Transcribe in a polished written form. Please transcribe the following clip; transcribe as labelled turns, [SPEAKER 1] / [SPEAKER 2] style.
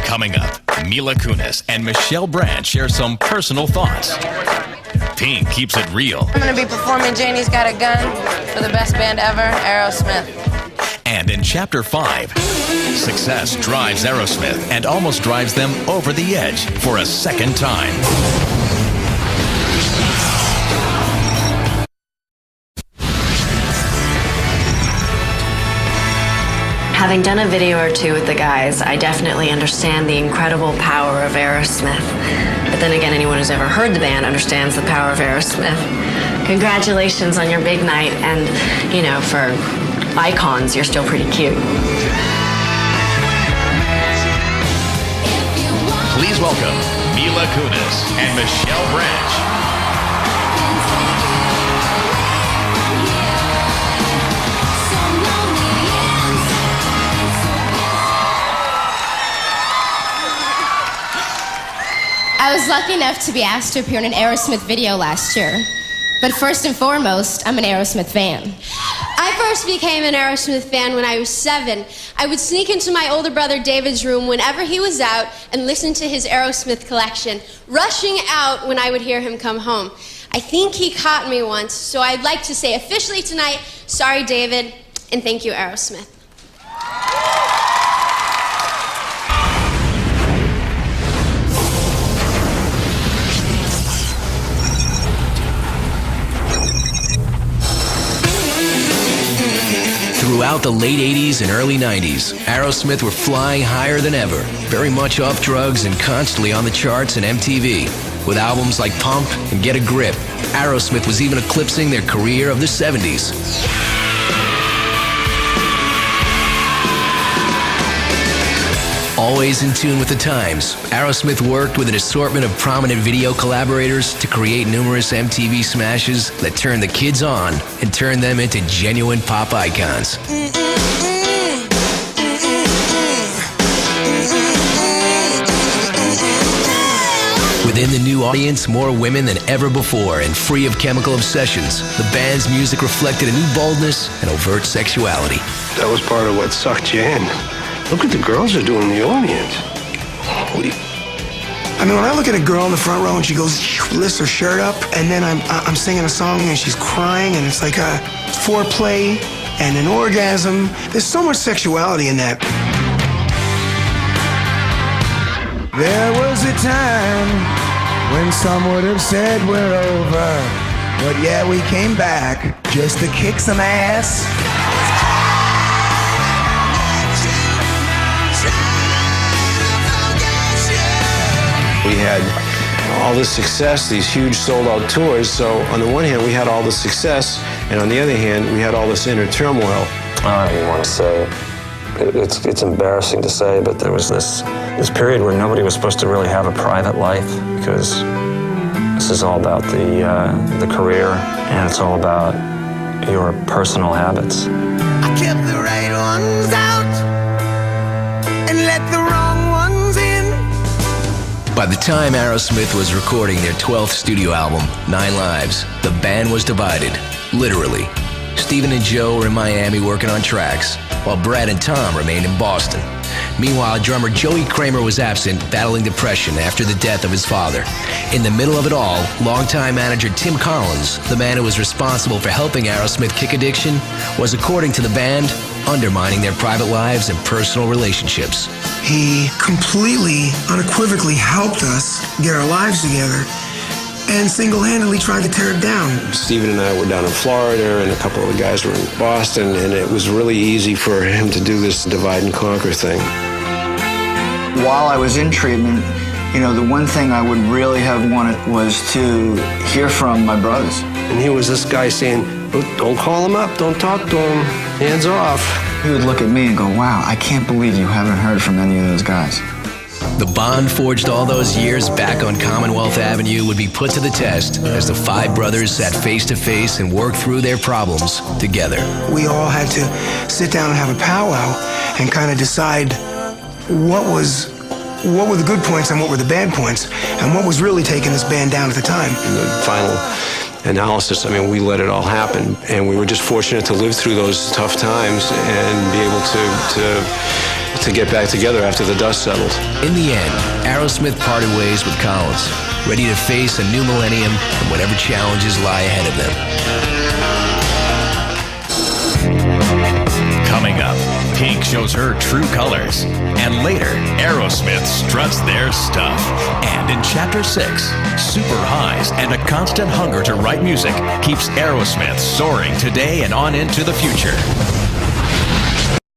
[SPEAKER 1] Coming up, Mila Kunis and Michelle Branch share some personal thoughts. Pink keeps it real.
[SPEAKER 2] I'm going to be performing Janie's Got a Gun for the best band ever, Aerosmith.
[SPEAKER 1] And in Chapter 5, success drives Aerosmith and almost drives them over the edge for a second time.
[SPEAKER 3] Having done a video or two with the guys, I definitely understand the incredible power of Aerosmith. But then again, anyone who's ever heard the band understands the power of Aerosmith. Congratulations on your big night, and, you know, for icons, you're still pretty cute.
[SPEAKER 1] Please welcome Mila Kunis and Michelle Branch.
[SPEAKER 4] I was lucky enough to be asked to appear in an Aerosmith video last year. But first and foremost, I'm an Aerosmith fan.
[SPEAKER 5] I first became an Aerosmith fan when I was 7. I would sneak into my older brother David's room whenever he was out and listen to his Aerosmith collection, rushing out when I would hear him come home. I think he caught me once, so I'd like to say officially tonight, sorry David, and thank you Aerosmith.
[SPEAKER 6] Throughout the late 80s and early 90s, Aerosmith were flying higher than ever, very much off drugs and constantly on the charts and MTV. With albums like Pump and Get a Grip, Aerosmith was even eclipsing their career of the 70s. Always in tune with the times, Aerosmith worked with an assortment of prominent video collaborators to create numerous MTV smashes that turned the kids on and turned them into genuine pop icons. Within the new audience, more women than ever before and free of chemical obsessions, the band's music reflected a new boldness and overt sexuality.
[SPEAKER 7] That was part of what sucked you in. Look what the girls are doing in the audience. Holy.
[SPEAKER 8] I mean, when I look at a girl in the front row and she goes, lifts her shirt up, and then I'm singing a song and she's crying, and it's like a foreplay and an orgasm. There's so much sexuality in that.
[SPEAKER 9] There was a time when some would have said we're over, but yeah, we came back just to kick some ass.
[SPEAKER 7] We had all this success, these huge sold-out tours, so on the one hand, we had all this success, and on the other hand, we had all this inner turmoil.
[SPEAKER 10] I don't even want to say it. It's embarrassing to say, but there was this period where nobody was supposed to really have a private life, because this is all about the career, and it's all about your personal habits.
[SPEAKER 9] I kept the right ones out and let the wrong ones in.
[SPEAKER 6] By the time Aerosmith was recording their 12th studio album, 9 Lives, the band was divided, literally. Steven and Joe were in Miami working on tracks, while Brad and Tom remained in Boston. Meanwhile, drummer Joey Kramer was absent, battling depression after the death of his father. In the middle of it all, longtime manager Tim Collins, the man who was responsible for helping Aerosmith kick addiction, was, according to the band, undermining their private lives and personal relationships.
[SPEAKER 8] He completely, unequivocally helped us get our lives together and single-handedly tried to tear it down.
[SPEAKER 7] Steven and I were down in Florida, and a couple of the guys were in Boston, and it was really easy for him to do this divide and conquer thing.
[SPEAKER 11] While I was in treatment, you know, the one thing I would really have wanted was to hear from my brothers.
[SPEAKER 7] And he was this guy saying, don't call him up, don't talk to him, hands off.
[SPEAKER 11] He would look at me and go, wow, I can't believe you haven't heard from any of those guys.
[SPEAKER 6] The bond forged all those years back on Commonwealth Avenue would be put to the test as the 5 brothers sat face to face and worked through their problems together.
[SPEAKER 8] We all had to sit down and have a powwow and kind of decide what were the good points and what were the bad points and what was really taking this band down at the time.
[SPEAKER 7] In the final analysis, I mean, we let it all happen, and we were just fortunate to live through those tough times and be able to get back together after the dust settled.
[SPEAKER 6] In the end, Aerosmith parted ways with Collins, ready to face a new millennium and whatever challenges lie ahead of them.
[SPEAKER 1] Coming up, Pink shows her true colors. And later, Aerosmith struts their stuff. And in Chapter 6, super highs and a constant hunger to write music keeps Aerosmith soaring today and on into the future.